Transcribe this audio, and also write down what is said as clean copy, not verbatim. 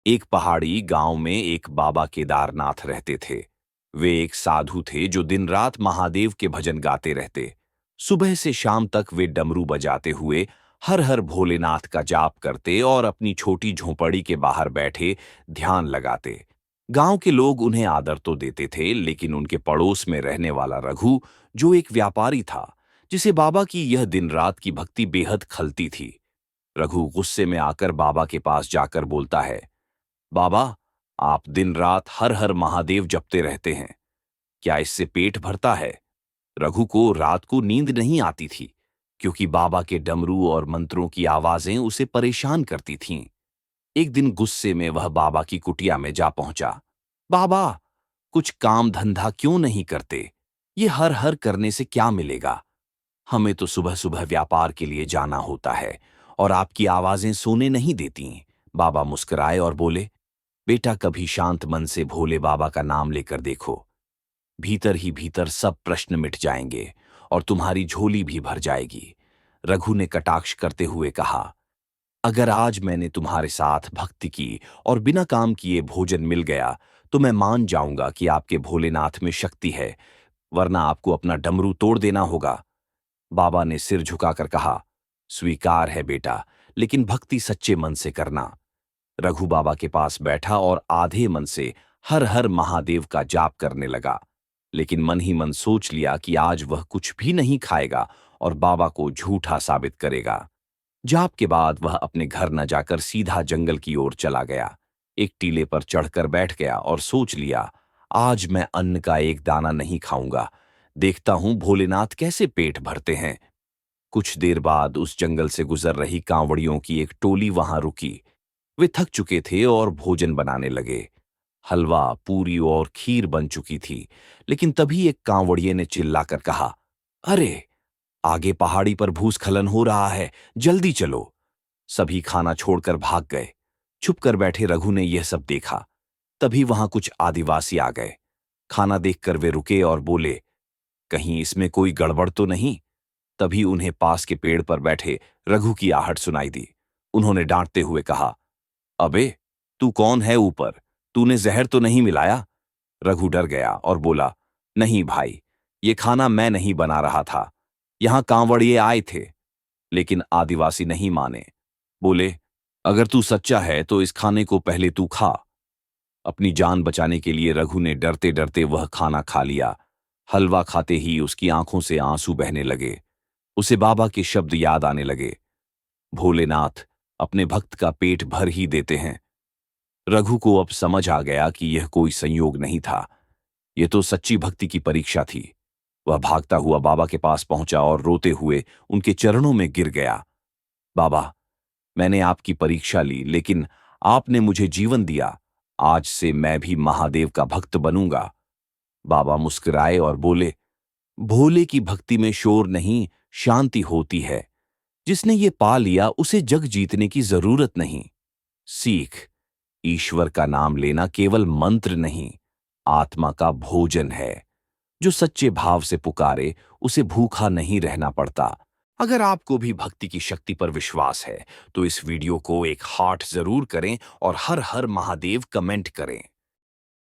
एक पहाड़ी गांव में एक बाबा केदारनाथ रहते थे। वे एक साधु थे जो दिन रात महादेव के भजन गाते रहते। सुबह से शाम तक वे डमरू बजाते हुए हर हर भोलेनाथ का जाप करते और अपनी छोटी झोंपड़ी के बाहर बैठे ध्यान लगाते। गांव के लोग उन्हें आदर तो देते थे, लेकिन उनके पड़ोस में रहने वाला रघु, जो एक व्यापारी था, जिसे बाबा की यह दिन रात की भक्ति बेहद खलती थी। रघु गुस्से में आकर बाबा के पास जाकर बोलता है, बाबा, आप दिन रात हर हर महादेव जपते रहते हैं, क्या इससे पेट भरता है? रघु को रात को नींद नहीं आती थी, क्योंकि बाबा के डमरू और मंत्रों की आवाजें उसे परेशान करती थीं। एक दिन गुस्से में वह बाबा की कुटिया में जा पहुंचा। बाबा, कुछ काम धंधा क्यों नहीं करते? ये हर हर करने से क्या मिलेगा? हमें तो सुबह सुबह व्यापार के लिए जाना होता है, और आपकी आवाजें सोने नहीं देती। बाबा मुस्कुराए और बोले, बेटा, कभी शांत मन से भोले बाबा का नाम लेकर देखो। भीतर ही भीतर सब प्रश्न मिट जाएंगे और तुम्हारी झोली भी भर जाएगी। रघु ने कटाक्ष करते हुए कहा, अगर आज मैंने तुम्हारे साथ भक्ति की और बिना काम किए भोजन मिल गया, तो मैं मान जाऊंगा कि आपके भोलेनाथ में शक्ति है, वरना आपको अपना डमरू तोड़ देना होगा। बाबा ने सिर झुकाकर कहा, स्वीकार है बेटा, लेकिन भक्ति सच्चे मन से करना। रघु बाबा के पास बैठा और आधे मन से हर हर महादेव का जाप करने लगा, लेकिन मन ही मन सोच लिया कि आज वह कुछ भी नहीं खाएगा और बाबा को झूठा साबित करेगा। जाप के बाद वह अपने घर न जाकर सीधा जंगल की ओर चला गया। एक टीले पर चढ़कर बैठ गया और सोच लिया, आज मैं अन्न का एक दाना नहीं खाऊंगा, देखता हूं भोलेनाथ कैसे पेट भरते हैं। कुछ देर बाद उस जंगल से गुजर रही कांवड़ियों की एक टोली वहां रुकी। वे थक चुके थे और भोजन बनाने लगे। हलवा, पूरी और खीर बन चुकी थी, लेकिन तभी एक कांवड़िये ने चिल्लाकर कहा, अरे, आगे पहाड़ी पर भूस्खलन हो रहा है, जल्दी चलो। सभी खाना छोड़कर भाग गए। छुप कर बैठे रघु ने यह सब देखा। तभी वहां कुछ आदिवासी आ गए। खाना देखकर वे रुके और बोले, कहीं इसमें कोई गड़बड़ तो नहीं? तभी उन्हें पास के पेड़ पर बैठे रघु की आहट सुनाई दी। उन्होंने डांटते हुए कहा, अबे, तू कौन है ऊपर? तूने जहर तो नहीं मिलाया? रघु डर गया और बोला, नहीं भाई, ये खाना मैं नहीं बना रहा था, यहां कांवड़िए आए थे। लेकिन आदिवासी नहीं माने। बोले, अगर तू सच्चा है तो इस खाने को पहले तू खा। अपनी जान बचाने के लिए रघु ने डरते डरते वह खाना खा लिया। हलवा खाते ही उसकी आंखों से आंसू बहने लगे। उसे बाबा के शब्द याद आने लगे, भोलेनाथ अपने भक्त का पेट भर ही देते हैं। रघु को अब समझ आ गया कि यह कोई संयोग नहीं था, यह तो सच्ची भक्ति की परीक्षा थी। वह भागता हुआ बाबा के पास पहुंचा और रोते हुए उनके चरणों में गिर गया। बाबा, मैंने आपकी परीक्षा ली, लेकिन आपने मुझे जीवन दिया। आज से मैं भी महादेव का भक्त बनूंगा। बाबा मुस्कुराए और बोले, भोले की भक्ति में शोर नहीं, शांति होती है। जिसने ये पा लिया उसे जग जीतने की जरूरत नहीं। सीख, ईश्वर का नाम लेना केवल मंत्र नहीं, आत्मा का भोजन है। जो सच्चे भाव से पुकारे उसे भूखा नहीं रहना पड़ता। अगर आपको भी भक्ति की शक्ति पर विश्वास है, तो इस वीडियो को एक हार्ट जरूर करें और हर हर महादेव कमेंट करें।